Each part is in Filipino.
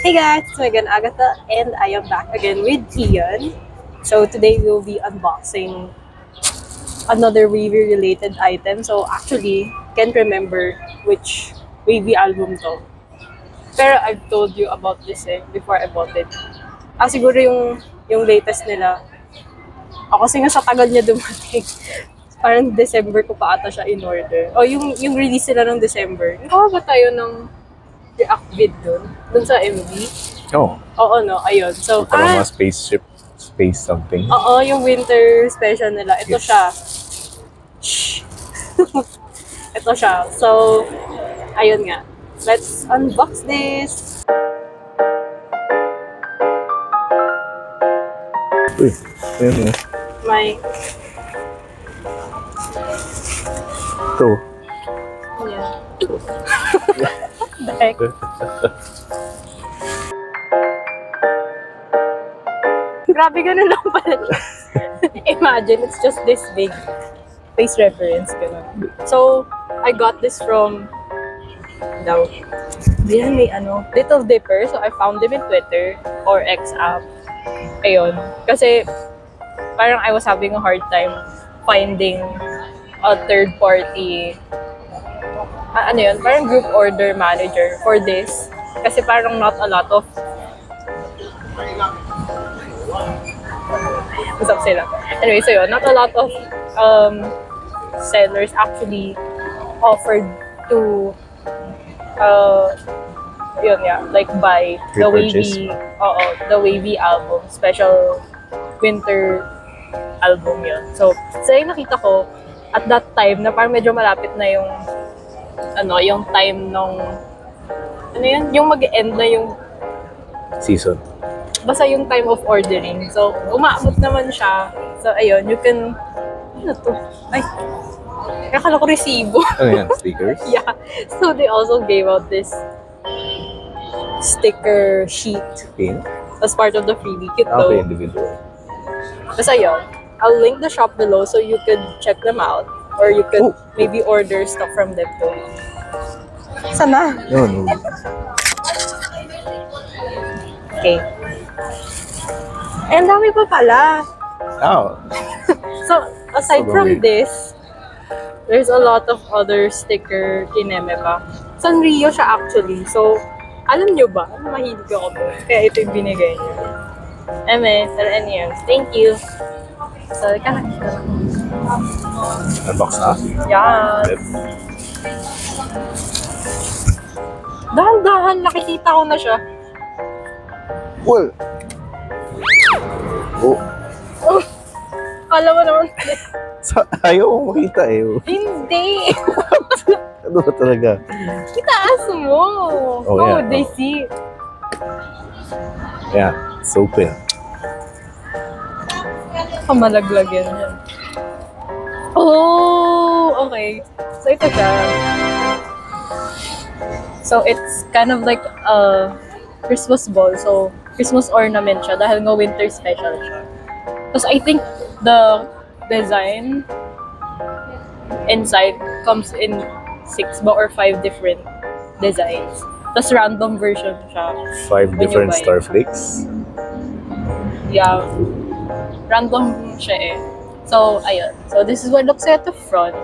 Hey guys, it's Megan Agatha and I am back again with Ian. So today we'll be unboxing another Wavy related item. So actually, can't remember which Wavy album to. Pero I've told you about this before I bought it. Siguro yung latest nila. Kasi nga sa tagal niya dumating. Parang December ko pa ata siya in order. O yung release nila ng December. Nakawa ba tayo ng react vid dun sa MV? Oh. Oo, no? Ayun. So, Parang mga spaceship, space something. oo, yung winter special nila. Ito Yes. siya. Shh. Ito siya. So, ayun nga. Let's unbox this. Uy, ayun eh. My, Ito. yeah. The heck? Grabe, ganun lang pala. Imagine, it's just this big. Face reference, ganun. So, I got this from diyan may Little Dipper. So, I found them in Twitter or X app. Ayun. Kasi, parang I was having a hard time finding a third party parang group order manager for this. Kasi parang not a lot of usap sila. Anyway, so yun, not a lot of sellers actually offered to yun nga, like buy the Repurchase. the Wavy album, special winter album yun. So yung nakita ko at that time na parang medyo malapit na yung yung time nung yung mag-end na yung Season. basta yung time of ordering. So, umaabot naman siya. So, ayun, you can, ano to? Ay, nakala ko resibo. Ano yan? Stickers? Yeah. So, they also gave out this sticker sheet Pin? as part of the freebie kit Okay, though. individual. Basta yun. I'll link the shop below so you could check them out. Or you could maybe order stuff from them too. Sana? No. Okay. And dami pa pala. Oh. So, aside from Sobrang this, there's a lot of other sticker kineme pa. Sanrio siya actually. So, alam nyo ba? Mahilig ako doon. Kaya ito yung binigay niyo. Eme, thank you. So, ika na. Unbox na? Yan. Yep. Dahan-dahan, nakikita ko na siya. Well. Oh. Oh, kala mo naman. Ayaw ko makita eh. Hindi. Ano ba talaga? Itaas mo. Oh, yeah. They see. Yeah, it's open. Kamalaglag yan. Oh, okay. So, ito siya. So, it's kind of like a Christmas ball. So, Christmas ornament siya dahil nga winter special siya. Tapos, I think the design inside comes in 6 or 5 different designs. Tapos, random version siya. 5 When you different buy. starflakes. Yeah. Random siya eh. So, ayun. So, this is what looks like at the front.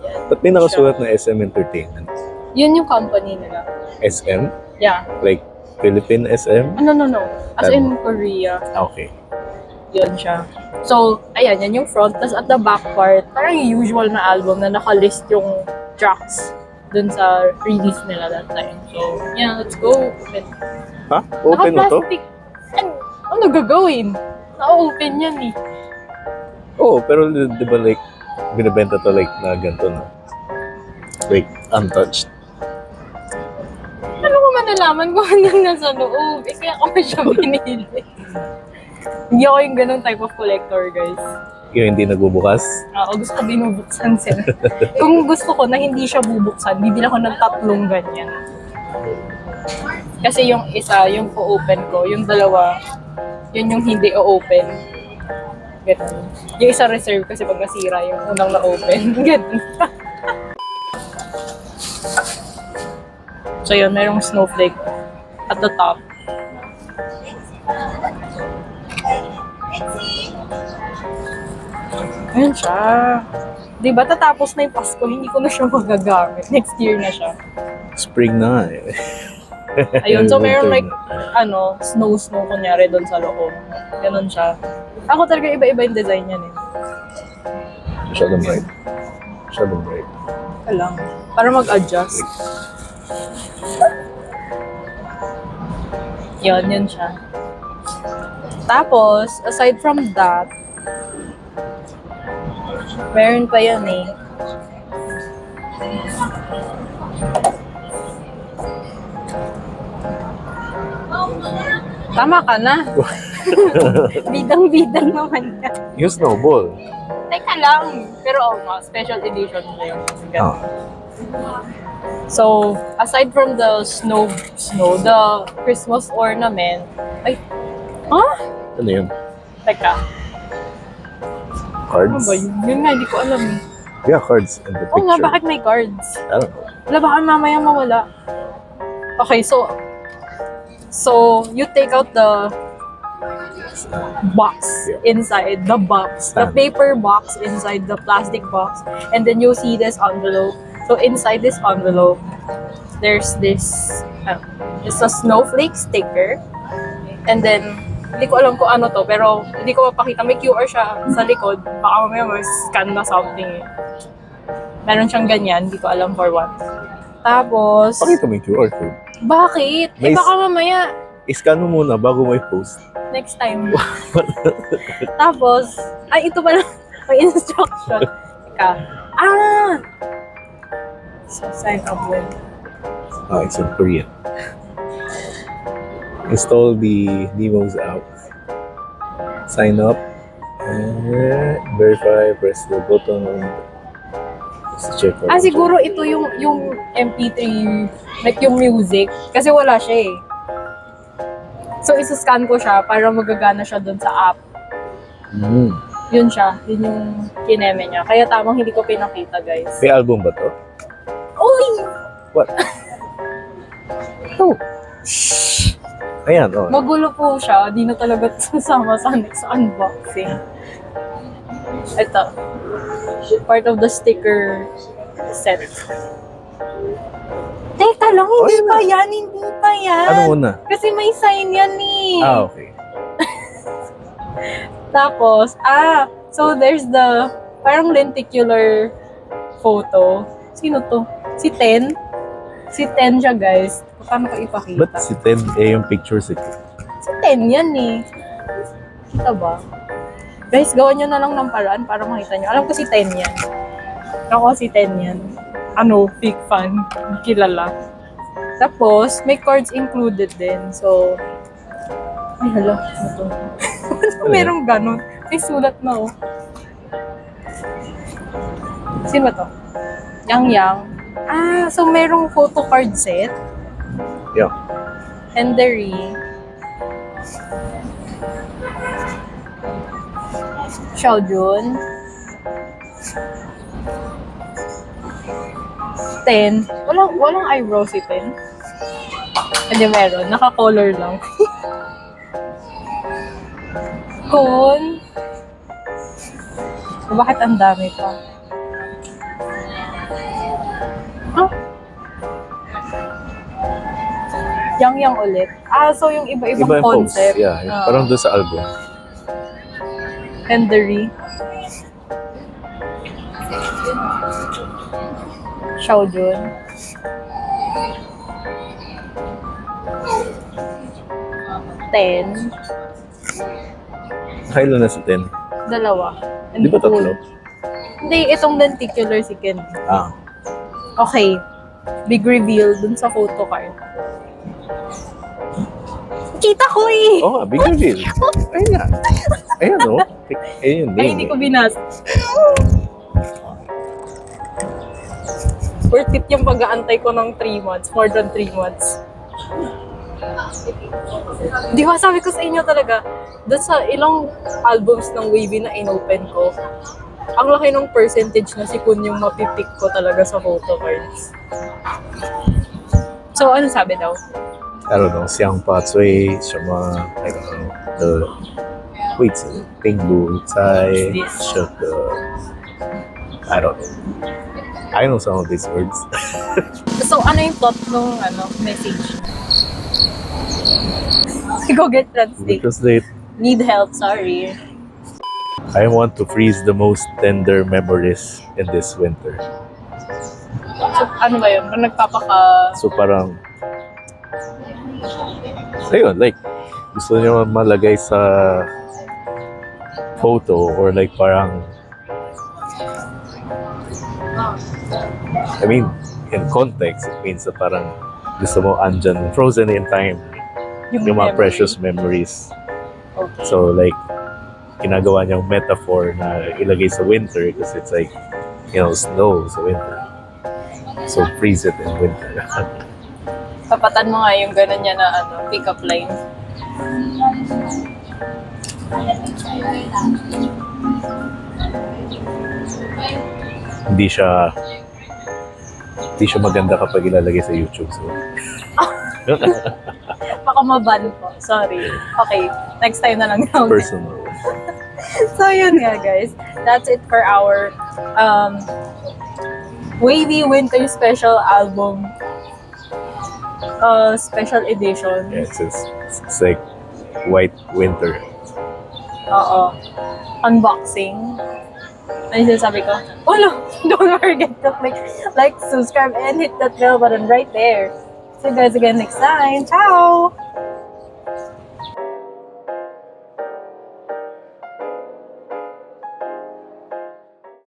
Yan. Ba't may nakasulat na SM Entertainment? Yun yung company nila. SM? Yeah. Like Philippine SM? No. As in Korea. Okay. Yun siya. So, ayan. Yan yung front. Tapos at the back part, parang yung usual na album na nakalist yung tracks dun sa release nila that time. So, yeah. Let's go. Open. Ha? Open mo to? Naka-plastic. Ano gagawin? Na-open yan eh. Oo, pero di ba like, binibenta to like na ganito na? Like, untouched. Ano ko manalaman kung anong nasa loob? Kaya ako siya binili. Hindi ako yung ganong type of collector, guys. Yung hindi nagbubukas. Gusto ko binubuksan sila. Kung gusto ko na hindi siya bubuksan, bibili ako ng 3 ganyan. Kasi yung isa, yung po-open ko, yung dalawa, yun yung hindi o-open. Ganun. Yung isa reserve kasi pag nasira yung unang na-open. Ganun. So yun, merong snowflake at the top. Ayun siya. Di ba tatapos na yung Pasko, hindi ko na siya magagamit. Next year na siya. Spring na nga eh. Ayun, so meron Winter like, na. snow kunyari doon sa loob. Ganon siya. Ako talaga iba-iba yung design niya eh. Masyadong bright. Masyadong bright. Lang. Para mag-adjust. Yun siya. Tapos, aside from that, meron pa yan eh. Tama ka na. Bidang-bidang naman yan. Yung snowball. Teka lang. Pero special edition siya yung Ah. So, aside from the snow, the Christmas ornament, ay, Ano yun? teka, ano Cards? ba yun? Yun nga, hindi ko alam eh. Yeah, cards in the Oo nga, picture. bakit may cards? I don't know. Wala, baka mamaya mawala. Okay, so you take out the box inside the box, the paper box inside the plastic box, and then you'll see this envelope. So inside this envelope, there's this, it's a snowflake sticker, and then hindi ko alam kung ano to, pero hindi ko mapakita. May QR siya sa likod. Baka mamaya scan na something eh. Meron siyang ganyan, hindi ko alam for what. Tapos, Pakita mo yung QR code. bakit? May Baka mamaya, I-scan mo muna bago mo i-post. next time. Tapos, ay, ito pala, may instruction. Teka. So, sign up with. Ah, it's in Korean. Install the Demos app. Sign up. And verify. Press the button on check. Siguro ito yung MP3, like yung music. Kasi wala siya eh. So, isa-scan ko siya para magagana siya dun sa app. Yun siya. Yun yung kineme niya. Kaya tamang hindi ko pinakita, guys. May album ba to? Uy! What? Oh. Ayan, oh. Magulo po siya. Di na talaga sasama sa next unboxing. Ito. Part of the sticker set. Teka lang, hindi yun pa na. yan. Hindi pa yan. Ano muna? Kasi may sign yan eh. Ah, okay. Tapos, so there's the parang lenticular photo. Sino to? Si Ten? Si Ten siya, guys. Paano ko ipakita? Ba't si Ted yung pictures ito? Si Ten yan eh. Kita ba? Guys, gawan nyo na lang ng paraan para makita nyo. Alam ko si Ten yan. Ako si Ten yan. Big fan. Kilala. Tapos, may cards included din. So, ay hala, ano to? Merong ganun. May sulat na oh. Sino ba to? Yang. So merong photo card set. Yeah. Hendery. Xiaojun. 10. Walang eyebrow si 10. Hindi meron. Naka-color lang. Kun. Bakit ang dami pa? Yang ulit. So yung iba-ibang Iba yung post. concept. Yeah, parang doon sa album. Hendery. Xiaojun. Ten. Kailan na si Ten? Dalawa. Di ba tatlo? Hindi, itong lenticular si Ken. Ah. Okay. Big reveal dun sa photo card. Kita ko eh! Oh, big reveal. Ayun na. Ayun, oh. Ayun yung Ay, name. hindi ko binasa. Worth it yung pag-aantay ko ng 3 months. More than 3 months. Di ba, sabi ko sa inyo talaga, doon sa ilang albums ng Wavy na inopen ko, ang laki ng percentage na si Kun yung mapipick ko talaga sa photo cards. So, ano sabi daw? I don't know, Xiang Patsui, Shama, I don't know, the wait, pink blue inside. What's this? Shut the... I don't know. I know some of these words. So, ano yung plot nung message? Go get translate. Because they... Need help, sorry. I want to freeze the most tender memories in this winter. So, ano ba yun? Nagpapaka... So parang... Ayun, like, gusto niyo malagay sa photo or like parang... I mean, in context, it means na parang gusto mo andyan, frozen in time, yung mga memory. precious memories. Okay. So like, ginagawa niyang metaphor na ilagay sa winter kasi it's like, you know, snow sa winter. So freeze it in winter. Papatan mo nga yung gano'n niya na pick-up line. Hindi siya maganda kapag ilalagay sa YouTube. So, Baka maban po. Sorry. Okay. Next time na lang. personal. So, yun nga, guys. That's it for our Wavy Winter Special Album Special Edition. Yeah, it's like white winter. Oo. Unboxing. Ano yung sinasabi ko? Oh no! Don't forget to click like, subscribe, and hit that bell button right there. See you guys again next time. Ciao!